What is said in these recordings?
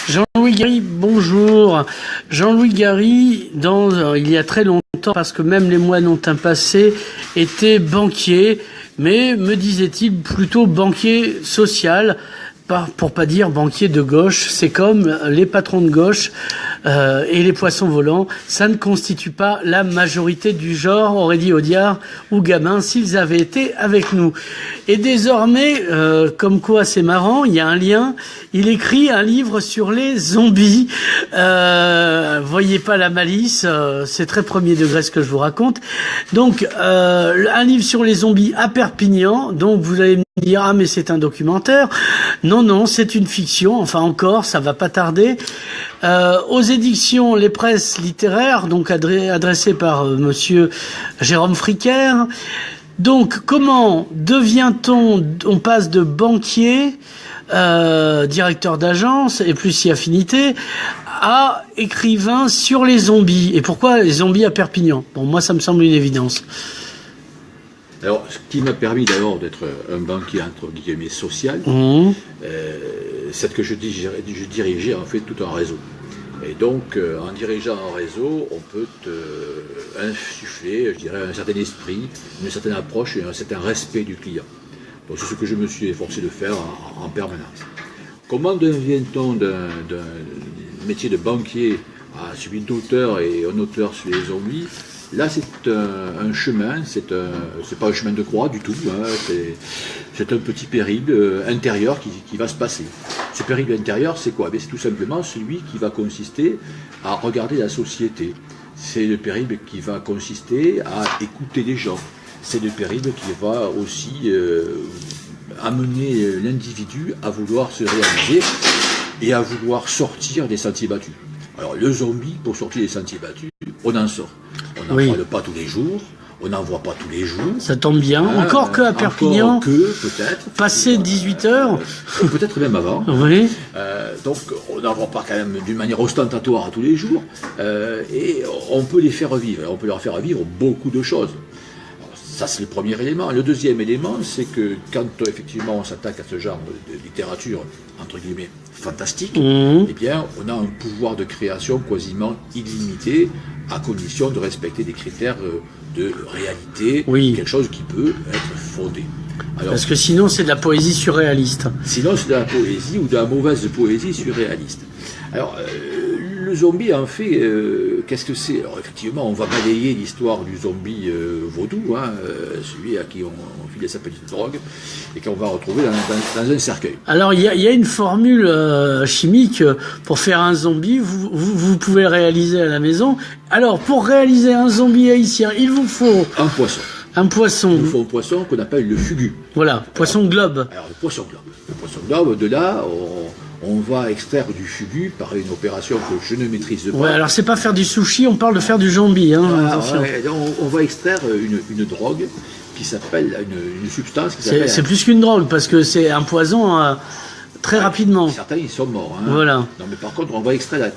Jean-Louis Gary, bonjour. Jean-Louis Gary, il y a très longtemps, parce que même les moines ont un passé, était banquier, mais me disait-il plutôt banquier social, pour pas dire banquier de gauche. C'est comme les patrons de gauche et les poissons volants, ça ne constitue pas la majorité du genre, aurait dit Audiard ou Gabin s'ils avaient été avec nous. Et désormais, comme quoi c'est marrant, il y a un lien, il écrit un livre sur les zombies. Voyez pas la malice, c'est très premier degré ce que je vous raconte. Donc, un livre sur les zombies à Perpignan, donc vous allez me dire, ah mais c'est un documentaire. Non, c'est une fiction, enfin encore, ça va pas tarder. Aux éditions Les Presses littéraires, donc adressées par monsieur Jérôme Fricaire. Donc, comment on passe de banquier, directeur d'agence, et plus si affinité, à écrivain sur les zombies. Et pourquoi les zombies à Perpignan? Bon, moi, ça me semble une évidence. Alors, ce qui m'a permis d'abord d'être un banquier, entre guillemets, social, c'est que je dirigeais en fait tout un réseau. Et donc, en dirigeant un réseau, on peut insuffler, je dirais, un certain esprit, une certaine approche et un certain respect du client. Donc, c'est ce que je me suis efforcé de faire en permanence. Comment devient-on d'un métier de banquier à celui d'auteur et un auteur sur les zombies? Là, c'est un chemin, c'est pas un chemin de croix du tout, hein, c'est un petit périple intérieur qui va se passer. Ce périple intérieur, c'est quoi? C'est tout simplement celui qui va consister à regarder la société. C'est le périple qui va consister à écouter les gens. C'est le périple qui va aussi amener l'individu à vouloir se réaliser et à vouloir sortir des sentiers battus. Alors le zombie, pour sortir des sentiers battus, on en sort. On n'en parle pas tous les jours, on n'en voit pas tous les jours. Ça tombe bien, encore que à Perpignan, peut-être. Passé 18h. Peut-être même avant. Oui. Donc on n'en voit pas quand même d'une manière ostentatoire tous les jours. Et on peut les faire vivre, on peut leur faire vivre beaucoup de choses. Ça, c'est le premier élément. Le deuxième élément, c'est que quand effectivement on s'attaque à ce genre de littérature, entre guillemets, fantastique, eh bien, on a un pouvoir de création quasiment illimité, à condition de respecter des critères de réalité, quelque chose qui peut être fondé. Alors, parce que sinon, c'est de la poésie surréaliste. Sinon, c'est de la poésie ou de la mauvaise poésie surréaliste. Alors, le zombie, en fait, qu'est-ce que c'est? Alors, effectivement, on va balayer l'histoire du zombie vaudou, hein, celui à qui on filait sa petite drogue, et qu'on va retrouver dans un cercueil. Alors, il y a une formule chimique pour faire un zombie, vous pouvez le réaliser à la maison. Alors, pour réaliser un zombie haïtien, il vous faut... un poisson. Un poisson. Il nous faut un poisson qu'on appelle le fugu. Voilà, poisson globe. Alors, le poisson globe. Le poisson globe, de là, on va extraire du fugu par une opération que je ne maîtrise pas. Ouais, alors c'est pas faire du sushi, on parle de faire du zombie. Hein, on va extraire une drogue qui s'appelle, une substance qui s'appelle... C'est plus qu'une drogue, parce que c'est un poison très rapidement. Certains, ils sont morts. Hein. Voilà. Non, mais par contre, on va extraire la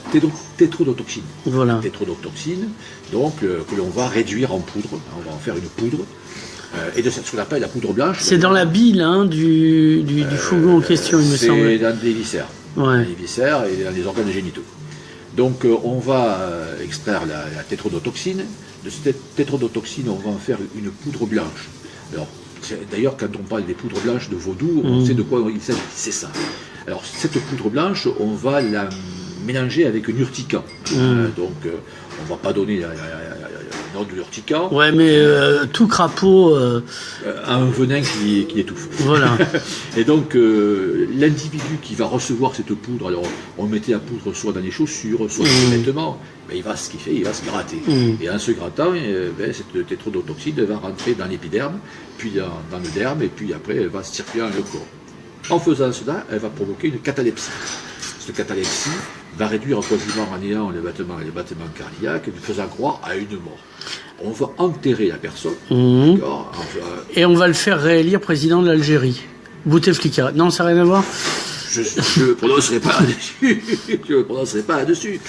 tétrodotoxine. Voilà. La tétrodotoxine, donc, que l'on va réduire en poudre. On va en faire une poudre. Et de ce qu'on appelle la poudre blanche. C'est dans la bile du fourgon en question, il me semble. C'est dans des viscères. Ouais. Dans les viscères et dans les organes génitaux. Donc on va extraire la tétrodotoxine. De cette tétrodotoxine, on va en faire une poudre blanche. Alors, d'ailleurs, quand on parle des poudres blanches de vaudou, on sait de quoi il s'agit. C'est ça. Alors, cette poudre blanche, on va la mélanger avec un urticant. Donc, on ne va pas donner le nom de l'urticant. Ouais, mais tout crapaud... un venin qui étouffe. Voilà. Et donc, l'individu qui va recevoir cette poudre, alors on mettait la poudre soit dans les chaussures, soit dans les vêtements, ben, il va se kiffer, il va se gratter. Et en se grattant, cette tétrodotoxine va rentrer dans l'épiderme, puis dans le derme, et puis après, elle va se circuler dans le corps. En faisant cela, elle va provoquer une catalepsie. Cette catalepsie va réduire quasiment en néant les battements cardiaques, faisant croire à une mort. On va enterrer la personne, d'accord, et on va le faire réélire président de l'Algérie. Bouteflika. Non, ça n'a rien à voir. Je ne prononcerai pas là-dessus. Je ne prononcerai pas là-dessus.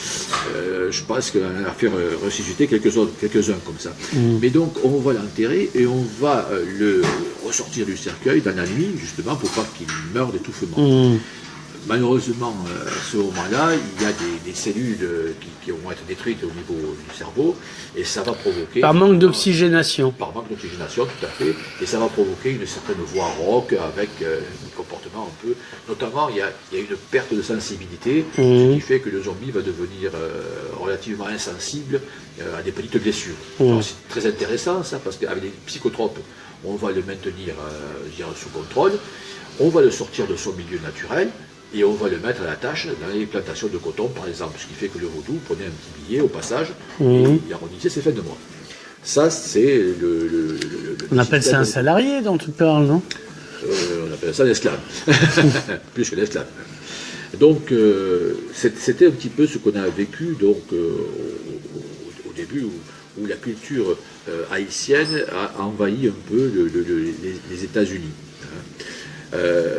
Je pense qu'on va faire ressusciter quelques-uns comme ça. Mais donc, on va l'enterrer et on va le ressortir du cercueil dans la nuit, justement, pour pas qu'il meure d'étouffement. malheureusement, à ce moment-là, il y a des cellules qui vont être détruites au niveau du cerveau, et ça va provoquer... Par manque d'oxygénation. Par manque d'oxygénation, tout à fait, et ça va provoquer une certaine voix rauque avec un comportement un peu... Notamment, il y a une perte de sensibilité, ce qui fait que le zombie va devenir relativement insensible à des petites blessures. C'est très intéressant, ça, parce qu'avec les psychotropes, on va le maintenir sous contrôle, on va le sortir de son milieu naturel, et on va le mettre à la tâche dans les plantations de coton, par exemple, ce qui fait que le vaudou prenait un petit billet au passage, et il arrondissait ses fins de mois. Ça, c'est on appelle ça un salarié dont tu parles, non? On appelle ça l'esclave, plus que l'esclave. Donc, c'était un petit peu ce qu'on a vécu donc, au début, où la culture haïtienne a envahi un peu les États-Unis.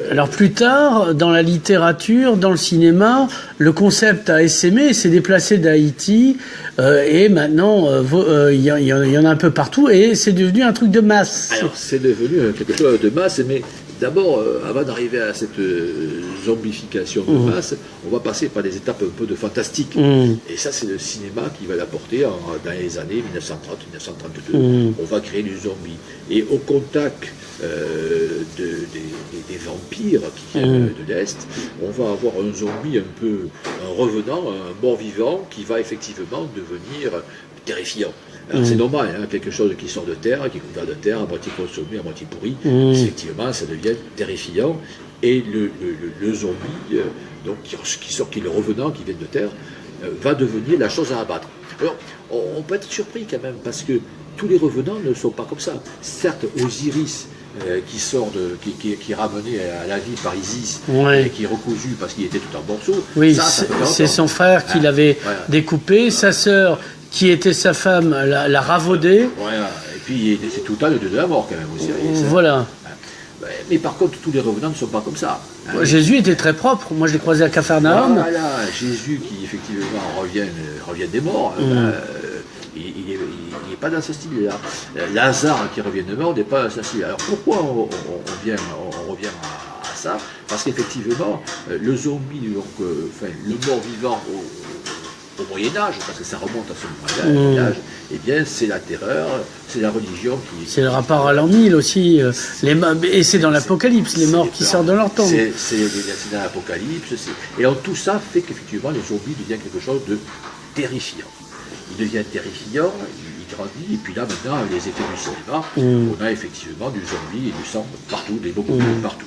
Alors plus tard, dans la littérature, dans le cinéma, le concept a essaimé, s'est déplacé d'Haïti, et maintenant il y en a un peu partout, et c'est devenu un truc de masse. Alors c'est devenu quelque chose de masse, mais d'abord, avant d'arriver à cette zombification de masse, on va passer par des étapes un peu de fantastique. Et ça, c'est le cinéma qui va l'apporter dans les années 1930-1932. On va créer du zombie. Et au contact des vampires qui viennent de l'Est, on va avoir un zombie un revenant, un mort-vivant qui va effectivement devenir terrifiant. C'est normal, hein, quelque chose qui sort de terre, qui est couvert de terre, à moitié consommé, à moitié pourri, effectivement, ça devient terrifiant. Et le zombie, donc, qui est le revenant, qui vient de terre, va devenir la chose à abattre. Alors, on peut être surpris quand même, parce que tous les revenants ne sont pas comme ça. Certes, Osiris, qui est ramené à la vie par Isis, et qui est recousu parce qu'il était tout en morceaux. Oui, c'est son frère qui l'avait découpé, sa sœur, qui était sa femme, l'a ravaudé. Voilà. Et puis c'est tout le temps le dieu de la mort quand même aussi. Voilà. Mais par contre, tous les revenants ne sont pas comme ça. Jésus était très propre. Moi, je l'ai croisé à Capharnaüm. Voilà, Jésus qui effectivement revient des morts. Il n'est pas dans ce style-là. Lazare qui revient de mort n'est pas dans ce style-là. Alors pourquoi on revient à ça? Parce qu'effectivement, le zombie, donc, le mort-vivant au Moyen-Âge, parce que ça remonte à ce Moyen-Âge, eh bien c'est la terreur, c'est la religion qui... C'est le rapport à l'an 1000 aussi, et c'est dans l'Apocalypse, les morts qui sortent de leur tombe. C'est dans l'Apocalypse, et alors, tout ça fait qu'effectivement le zombie devient quelque chose de terrifiant. Il devient terrifiant, il grandit, et puis là maintenant, avec les effets du cinéma, on a effectivement du zombie et du sang partout, des beaucoup partout.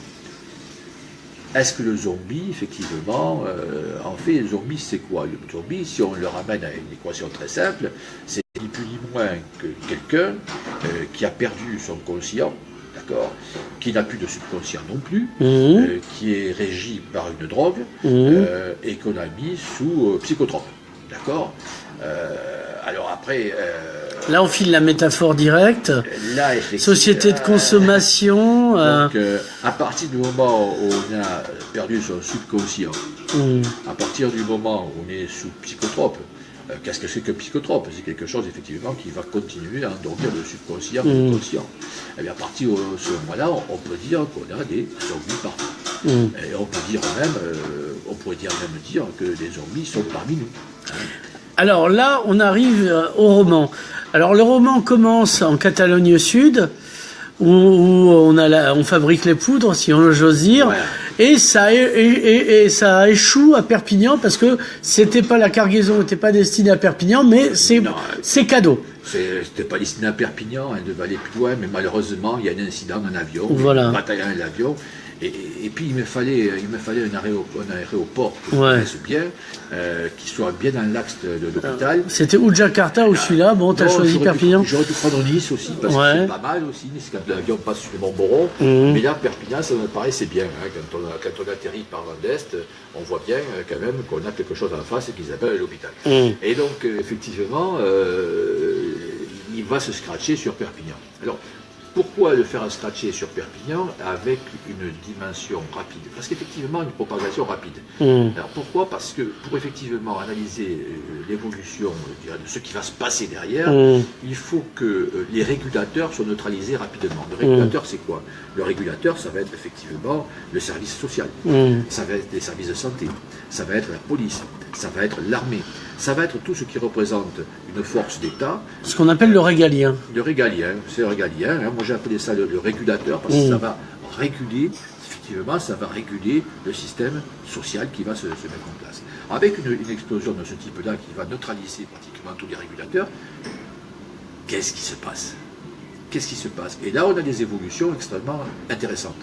Est-ce que le zombie, effectivement, en fait, le zombie, c'est quoi? Le zombie, si on le ramène à une équation très simple, c'est ni plus ni moins que quelqu'un qui a perdu son conscient, d'accord, qui n'a plus de subconscient non plus, qui est régi par une drogue, et qu'on a mis sous psychotrope, d'accord. Alors après... Là, on file la métaphore directe. Là, société de consommation. Donc, à partir du moment où on a perdu son subconscient, à partir du moment où on est sous psychotrope, qu'est-ce que c'est que psychotrope? C'est quelque chose, effectivement, qui va continuer à endormir le subconscient et le conscient. Et bien, à partir de ce moment-là, on peut dire qu'on a des zombies partout. Et on peut dire même, on pourrait même dire que les zombies sont parmi nous. Alors là, on arrive au roman. Alors le roman commence en Catalogne Sud, où on fabrique les poudres, si on j'ose dire, et ça échoue à Perpignan parce que la cargaison n'était pas destinée à Perpignan, mais c'est cadeau. C'était pas destiné à Perpignan, elle devait aller plus loin, mais malheureusement il y a un incident en avion, voilà. Une bataille en avion. Et puis il me fallait un aéroport que je connaisse bien, qui soit bien dans l'axe de l'hôpital. C'était ou Jakarta ou celui-là, bon, t'as choisi Perpignan. J'aurais pu prendre Nice aussi, parce que c'est pas mal aussi, Nice, quand l'avion passe sur le Montmoron. Mais là, Perpignan, ça me paraissait bien. Hein, quand on atterrit par l'Est, on voit bien quand même qu'on a quelque chose en face qu'ils appellent l'hôpital. Et donc, effectivement, il va se scratcher sur Perpignan. Alors, Pourquoi le faire scratcher sur Perpignan avec une dimension rapide? Parce qu'effectivement, une propagation rapide. Alors pourquoi? Parce que pour effectivement analyser l'évolution de ce qui va se passer derrière, il faut que les régulateurs soient neutralisés rapidement. Le régulateur, c'est quoi? Le régulateur, ça va être effectivement le service social, ça va être les services de santé, ça va être la police, ça va être l'armée, ça va être tout ce qui représente une force d'État. Ce qu'on appelle le régalien. Le régalien, c'est le régalien. Moi j'ai appelé ça le régulateur parce que ça va réguler, effectivement, ça va réguler le système social qui va se mettre en place. Avec une explosion de ce type-là qui va neutraliser pratiquement tous les régulateurs, qu'est-ce qui se passe? Qu'est-ce qui se passe? Et là, on a des évolutions extrêmement intéressantes.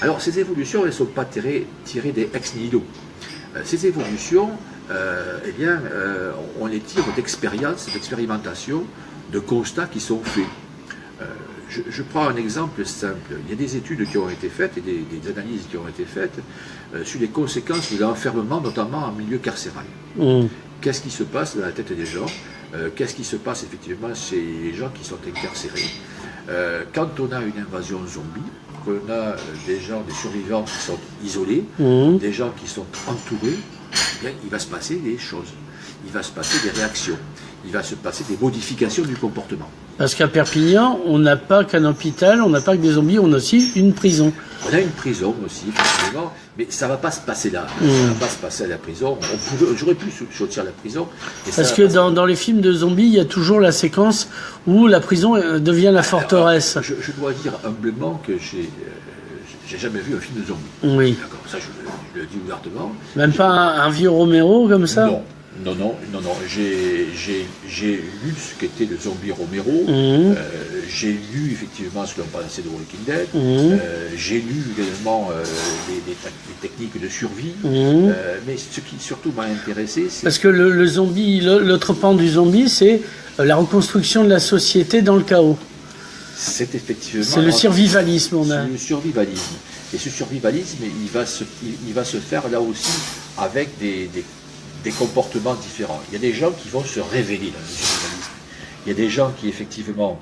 Alors, ces évolutions, elles ne sont pas tirées des ex nihilo. Ces évolutions, on les tire d'expériences, d'expérimentations, de constats qui sont faits. Je prends un exemple simple. Il y a des études qui ont été faites et des analyses qui ont été faites sur les conséquences de l'enfermement, notamment en milieu carcéral. Qu'est-ce qui se passe dans la tête des gens? Qu'est-ce qui se passe effectivement chez les gens qui sont incarcérés? Quand on a une invasion zombie, qu'on a des gens, des survivants qui sont isolés, des gens qui sont entourés, eh bien, il va se passer des choses. Il va se passer des réactions. Il va se passer des modifications du comportement. Parce qu'à Perpignan, on n'a pas qu'un hôpital, on n'a pas que des zombies, on a aussi une prison. On a une prison aussi, effectivement, mais ça ne va pas se passer là. Ça ne va pas se passer à la prison. J'aurais pu choisir la prison. Parce que dans les films de zombies, il y a toujours la séquence où la prison devient la forteresse. Je dois dire humblement que j'ai jamais vu un film de zombies. Oui. D'accord, ça je le dis ouvertement. Même pas un vieux Romero comme ça? Non. J'ai lu ce qu'était le zombie Romero. J'ai lu effectivement ce que l'on pensait de Walking Dead. J'ai lu également les techniques de survie. Mais ce qui surtout m'a intéressé, c'est... Parce que le zombie, l'autre pan du zombie, c'est la reconstruction de la société dans le chaos. C'est effectivement... C'est le survivalisme, C'est le survivalisme. Et ce survivalisme, il va se faire là aussi avec des comportements différents. Il y a des gens qui vont se révéler dans le survivalisme. Il y a des gens qui, effectivement,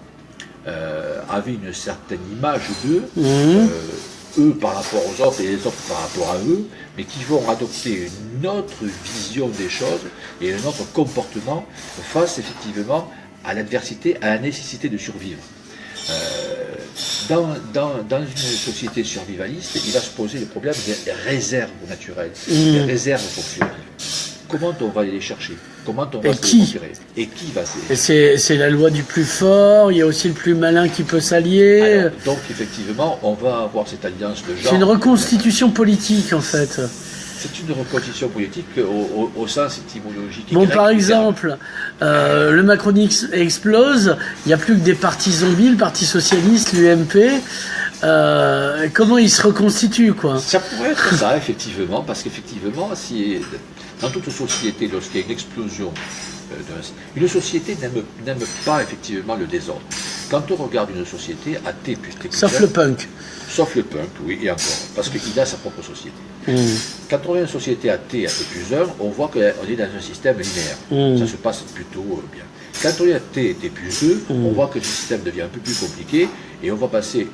avaient une certaine image d'eux, eux par rapport aux autres et les autres par rapport à eux, mais qui vont adopter une autre vision des choses et un autre comportement face, effectivement, à l'adversité, à la nécessité de survivre. Dans une société survivaliste, il va se poser le problème des réserves naturelles, des réserves pour survivre. Comment on va aller les chercher? Comment on va se les procurer? Et qui va se les chercher? C'est la loi du plus fort, il y a aussi le plus malin qui peut s'allier. Donc effectivement, on va avoir cette alliance de genre. C'est une reconstitution politique en fait. C'est une reconstitution politique au sens étymologique. Bon, par exemple, le macronisme explose, il n'y a plus que des partis zombies, le Parti Socialiste, l'UMP. Comment il se reconstitue, quoi? Ça pourrait être ça, effectivement, parce qu'effectivement, si dans toute société, lorsqu'il y a une explosion, une société n'aime pas effectivement le désordre. Quand on regarde une société athée plus technique, sauf le punk. Sauf le punk, oui, et encore, parce qu'il a sa propre société. Quand on a une société athée plus 1, on voit qu'on est dans un système linéaire. Ça se passe plutôt bien. Quand on est athée plus 2, on voit que le système devient un peu plus compliqué et on va passer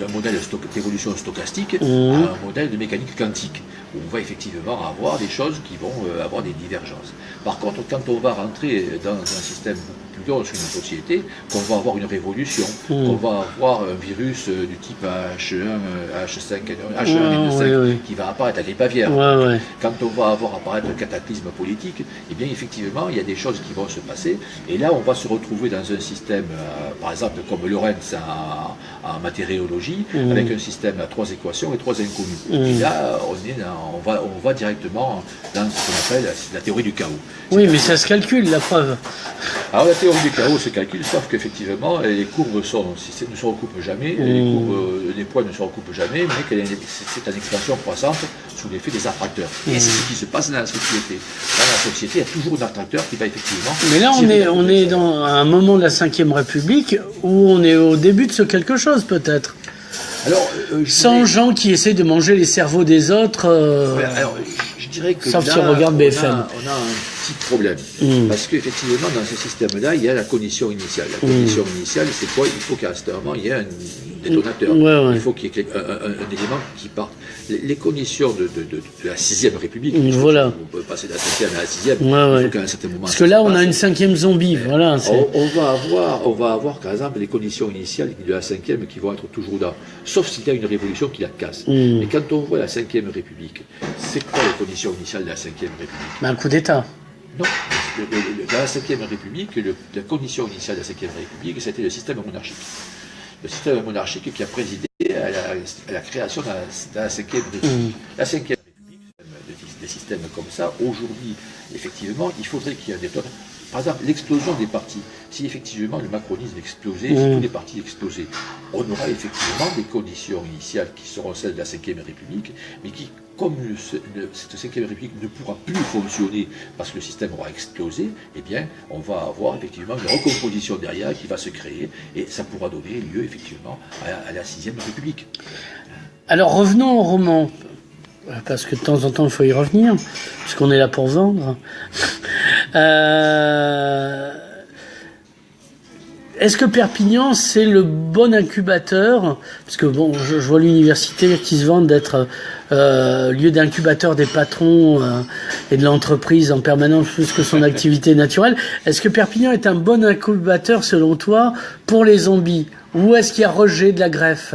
d'un modèle d'évolution stochastique à un modèle de mécanique quantique, où on va effectivement avoir des choses qui vont avoir des divergences. Par contre, quand on va rentrer dans un système plus gros sur une société, qu'on va avoir une révolution, qu'on va avoir un virus du type H1, H1N5 qui va apparaître, la grippe aviaire. Quand on va avoir apparaître un cataclysme politique, eh bien effectivement, il y a des choses qui vont se passer. Et là, on va se retrouver dans un système, par exemple, comme Lorentz en matériologie, avec un système à 3 équations et 3 inconnues. Et là, on va directement dans ce qu'on appelle la théorie du chaos. Oui, mais ça se calcule, la preuve. Alors la théorie du chaos se calcule, sauf qu'effectivement, les courbes ne se recoupent jamais, les poids ne se recoupent jamais, mais c'est en expansion croissante sous l'effet des attracteurs. Et c'est ce qui se passe dans la société. Dans la société, il y a toujours un attracteur qui va effectivement... Mais là, on est dans un moment de la Ve République où on est au début de ce quelque chose, peut-être. Alors, sans gens qui essaient de manger les cerveaux des autres. Alors, je dirais que sauf là, si on regarde BFM. On a un petit problème. Parce qu'effectivement, dans ce système-là, il y a la condition initiale. La condition initiale, c'est quoi? Il faut qu'à ce moment, il y ait un détonateur. Il faut qu'il y ait un élément qui parte. Les conditions de la 6e République, voilà. On peut passer de la 5e à la 6e, il faut qu'à un certain moment... Parce que là, on a une 5e zombie, voilà. On va avoir, par exemple, les conditions initiales de la 5e qui vont être toujours là, sauf s'il y a une révolution qui la casse. Mais quand on voit la 5e République, c'est quoi les conditions initiales de la 5e République? Un coup d'État. Non. Dans la 5e République, la condition initiale de la 5e République, c'était le système monarchique. Le système monarchique qui a présidé à la création de la 5e République. La 5e République, des systèmes comme ça, aujourd'hui, effectivement, il faudrait qu'il y ait des... Par exemple, l'explosion des partis. Si effectivement le macronisme explosait, si tous les partis explosaient, on aura effectivement des conditions initiales qui seront celles de la 5e République, mais qui, comme cette 5e République ne pourra plus fonctionner parce que le système aura explosé, eh bien, on va avoir effectivement une recomposition derrière qui va se créer, et ça pourra donner lieu effectivement à la 6e République. Alors revenons au roman. Parce que de temps en temps, il faut y revenir, puisqu'on est là pour vendre. Est-ce que Perpignan, c'est le bon incubateur? Parce que bon, je vois l'université qui se vante d'être lieu d'incubateur des patrons et de l'entreprise en permanence plus que son activité naturelle. Est-ce que Perpignan est un bon incubateur, selon toi, pour les zombies? Ou est-ce qu'il y a rejet de la greffe?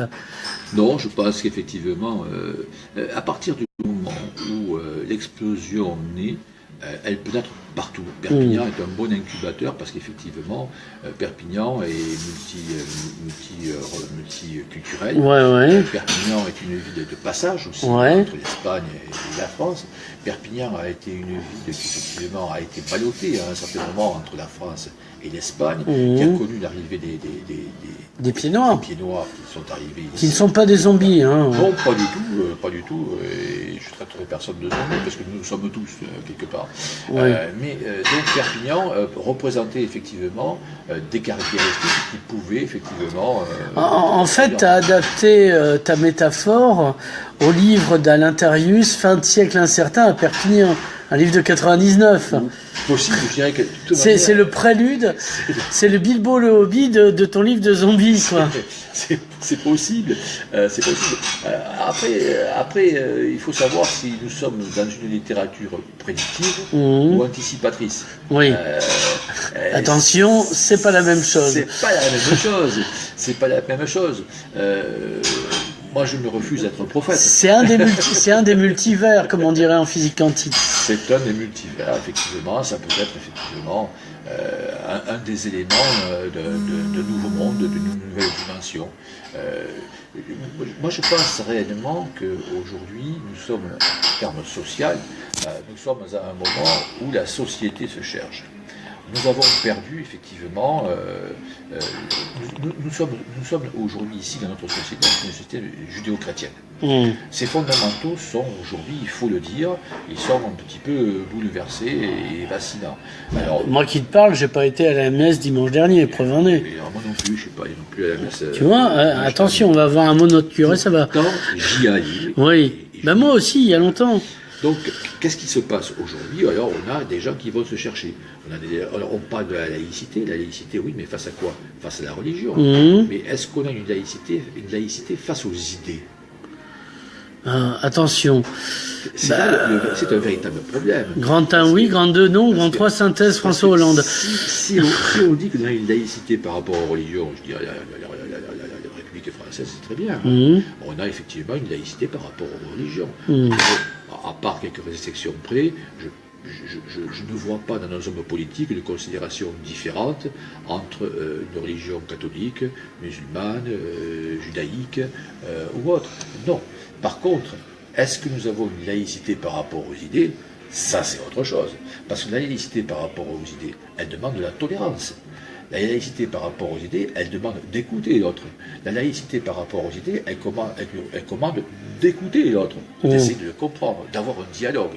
Non, je pense qu'effectivement, à partir du moment où l'explosion naît, elle peut être partout. Perpignan est un bon incubateur parce qu'effectivement, Perpignan est multiculturel. Perpignan est une ville de passage aussi entre l'Espagne et la France. Perpignan a été une ville qui effectivement a été ballottée à un certain moment entre la France et l'Espagne, qui a connu l'arrivée des pieds noirs. Des pieds noirs qui sont arrivés ici. Qui ne sont pas des zombies, hein. Non, pas du tout. Et je traiterai personne de zombie parce que nous sommes tous quelque part. Donc Perpignan représentait effectivement des caractéristiques qui pouvaient effectivement... en fait, tu as adapté ta métaphore au livre d'Alain Tarius, Fin de siècle incertain à Perpignan, un livre de 99. Possible, je dirais que... C'est le prélude, c'est le Bilbo le Hobbit de ton livre de zombies, quoi. C'est possible. Après, il faut savoir si nous sommes dans une littérature prédictive ou anticipatrice. Oui. Attention, c'est pas la même chose. C'est pas la même chose. Moi, je me refuse d'être un prophète. C'est un des multivers, comme on dirait en physique quantique. C'est un des multivers, effectivement. Ça peut être effectivement un des éléments de nouveaux mondes, de nouvelles dimensions. Moi, je pense réellement qu'aujourd'hui, nous sommes, en termes social, nous sommes à un moment où la société se cherche. Nous avons perdu effectivement, nous sommes aujourd'hui ici dans notre société, une société judéo-chrétienne. Ces fondamentaux sont aujourd'hui, il faut le dire, ils sont un petit peu bouleversés et vacillants. Alors, moi qui te parle, j'ai pas été à la messe dimanche dernier, preuve en est. Moi non plus, je suis pas allé non plus à la messe. Tu vois, attention, on va avoir un mot de notre curé, ça va. J'y allais. Oui, moi aussi, il y a longtemps. Donc, qu'est-ce qui se passe aujourd'hui? Alors, on a des gens qui vont se chercher. Alors, on parle de la laïcité. La laïcité, oui, mais face à quoi? Face à la religion. Mais est-ce qu'on a une laïcité face aux idées? Attention. C'est un véritable problème. Grand 1, oui, grand 2, non, grand 3, synthèse, François Hollande. Si on dit qu'on a une laïcité par rapport aux religions, je dirais la République française, c'est très bien. On a effectivement une laïcité par rapport aux religions. À part quelques exceptions près, je ne vois pas dans nos hommes politiques de considérations différentes entre une religion catholique, musulmane, judaïque ou autre. Non. Par contre, est-ce que nous avons une laïcité par rapport aux idées? Ça, c'est autre chose. Parce que la laïcité par rapport aux idées, elle demande de la tolérance. La laïcité par rapport aux idées, elle demande d'écouter l'autre. La laïcité par rapport aux idées, elle commande d'écouter l'autre, d'essayer de le comprendre, d'avoir un dialogue.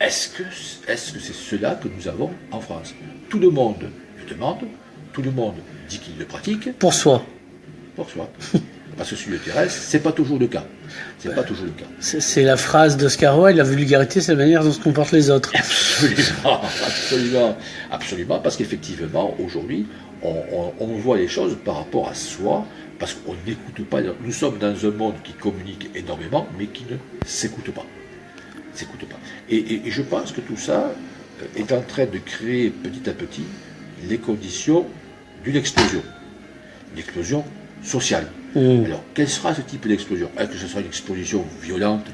Est-ce que c'est cela que nous avons en France? Tout le monde le demande, tout le monde dit qu'il le pratique. Pour soi. Pour soi. Parce que sur le terrain, c'est pas toujours le cas. C'est pas toujours le cas. C'est la phrase d'Oscar Wilde, la vulgarité, c'est la manière dont se comportent les autres. Absolument, parce qu'effectivement, aujourd'hui, on voit les choses par rapport à soi, parce qu'on n'écoute pas. Nous sommes dans un monde qui communique énormément, mais qui ne s'écoute pas. Et je pense que tout ça est en train de créer petit à petit les conditions d'une explosion. Une explosion sociale. Alors, quel sera ce type d'explosion? Est-ce que ce sera une explosion violente?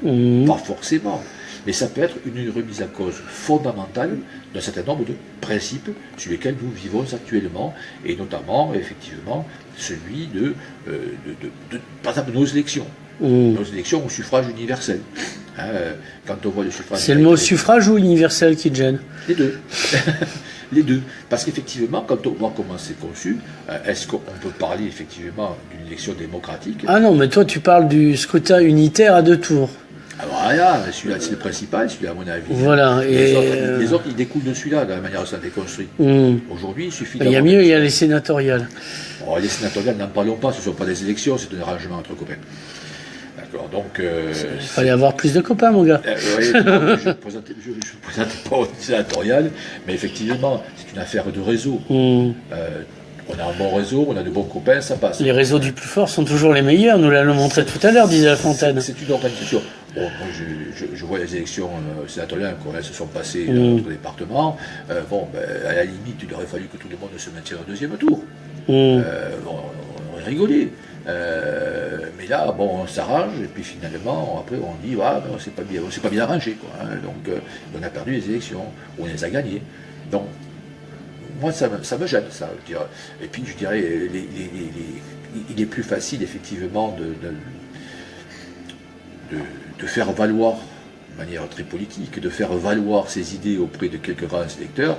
Pas forcément. Mais ça peut être une remise en cause fondamentale d'un certain nombre de principes sur lesquels nous vivons actuellement, et notamment, effectivement, celui par exemple, nos élections. Nos élections au suffrage universel. Quand on voit le suffrage... C'est le mot suffrage ou universel qui te gêne? Les deux. Les deux. Parce qu'effectivement, quand on voit comment c'est conçu, est-ce qu'on peut parler effectivement d'une élection démocratique? Ah non, mais toi tu parles du scrutin unitaire à 2 tours. Alors voilà, celui-là c'est le principal, celui-là à mon avis. Voilà. Les autres, ils découlent de celui-là, de la manière dont ça a été construit. Aujourd'hui, il suffit Il y a mieux, il y a les sénatoriales. Oh, les sénatoriales, n'en parlons pas, ce ne sont pas des élections, c'est un arrangement entre copains. D'accord, donc... il fallait avoir plus de copains, mon gars. Oui, je ne présentais pas au sénatorial, mais effectivement, c'est une affaire de réseau. On a un bon réseau, on a de bons copains, ça passe. Les réseaux du plus fort sont toujours les meilleurs, nous l'avons montré tout à l'heure, disait La Fontaine. C'est une organisation. Bon, moi, je vois les élections sénatoriales, quand elles se sont passées dans notre département. À la limite, il aurait fallu que tout le monde se maintienne au deuxième tour. On aurait rigolé. Mais là, bon, on s'arrange, et puis finalement, après, on dit, on s'est pas bien arrangé, quoi. Donc, on a perdu les élections, on les a gagnées. Donc, moi, ça me gêne, ça. Je dirais. Et puis, je dirais, il est plus facile, effectivement, de faire valoir, de manière très politique, de faire valoir ses idées auprès de quelques grands électeurs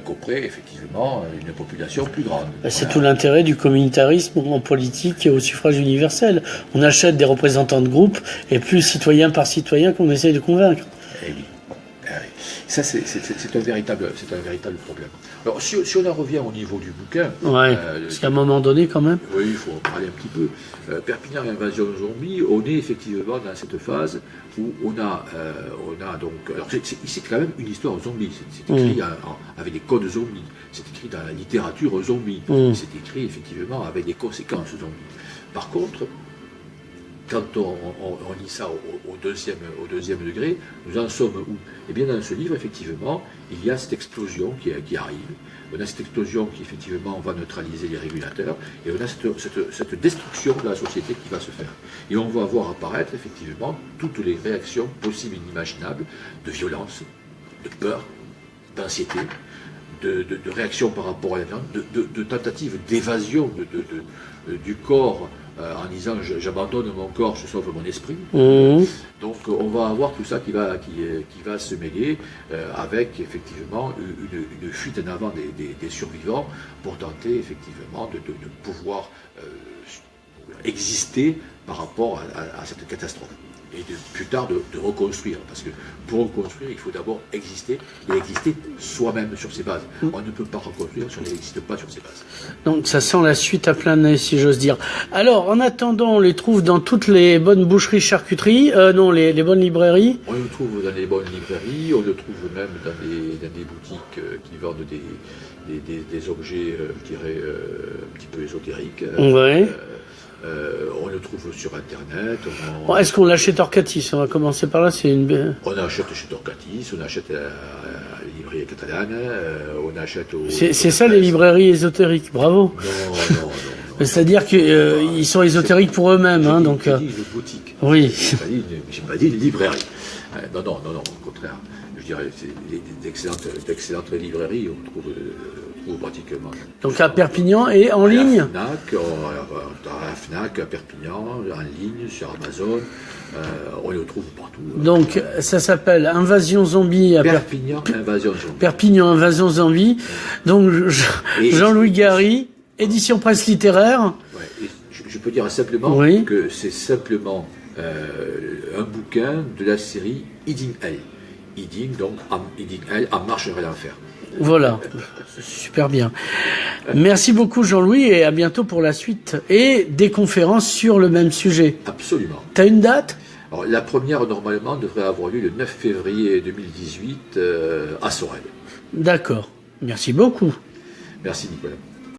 qu'auprès, effectivement, d'une population plus grande. C'est tout l'intérêt du communautarisme en politique et au suffrage universel. On achète des représentants de groupe, et plus citoyen par citoyen qu'on essaye de convaincre. Eh oui. Ça, c'est un véritable problème. Alors, si on en revient au niveau du bouquin... parce qu'à un moment donné, quand même... Oui, il faut en parler un petit peu. Perpignan Invasion Zombie, on est effectivement dans cette phase où on a donc... Alors, ici, c'est quand même une histoire zombie. C'est écrit avec des codes zombies. C'est écrit dans la littérature zombie. C'est écrit, effectivement, avec des conséquences zombies. Par contre... Quand on lit ça au deuxième degré, nous en sommes où? Eh bien, dans ce livre, effectivement, il y a cette explosion qui arrive. On a cette explosion qui, effectivement, va neutraliser les régulateurs. Et on a cette destruction de la société qui va se faire. Et on va voir apparaître, effectivement, toutes les réactions possibles et inimaginables de violence, de peur, d'anxiété, de réaction par rapport à la viande, de tentatives d'évasion du corps, en disant j'abandonne mon corps, je sauve mon esprit. Donc on va avoir tout ça qui va se mêler avec effectivement une fuite en avant des survivants pour tenter effectivement de pouvoir exister par rapport à cette catastrophe. Et plus tard de reconstruire, parce que pour reconstruire, il faut d'abord exister, et exister soi-même sur ses bases. On ne peut pas reconstruire si on n'existe pas sur ses bases. Donc ça sent la suite à plein nez, si j'ose dire. Alors, en attendant, on les trouve dans toutes les bonnes boucheries, charcuteries, les bonnes librairies. On le trouve dans les bonnes librairies, on le trouve même dans des boutiques qui vendent des objets, je dirais, un petit peu ésotériques. On le trouve sur Internet. Est-ce qu'on l'achète hors Catis? On va commencer par là. On achète chez Torcatis, on achète à la librairie catalane, on achète au... C'est ça les librairies ésotériques, bravo. Non. C'est-à-dire qu'ils sont ésotériques pour eux-mêmes. Donc, j'ai dit une boutique. Oui. J'ai pas dit une librairie. Non, au contraire. Je dirais, c'est d'excellentes librairies, on trouve pratiquement. Donc à Perpignan et en ligne? À la FNAC, à Perpignan, en ligne, sur Amazon, on le trouve partout. Donc ça s'appelle Invasion Zombie à Perpignan, Invasion Zombie. Perpignan, Invasion Zombie. Donc Jean-Louis Gary, édition presse littéraire. Ouais, je peux dire simplement que c'est simplement un bouquin de la série Eating Hell. Eating, donc Eating Hell, En marche vers l'enfer. Voilà, super bien. Merci beaucoup Jean-Louis et à bientôt pour la suite et des conférences sur le même sujet. Absolument. T'as une date? Alors, la première, normalement, devrait avoir lieu le 9 février 2018 à Sorel. D'accord. Merci beaucoup. Merci Nicolas.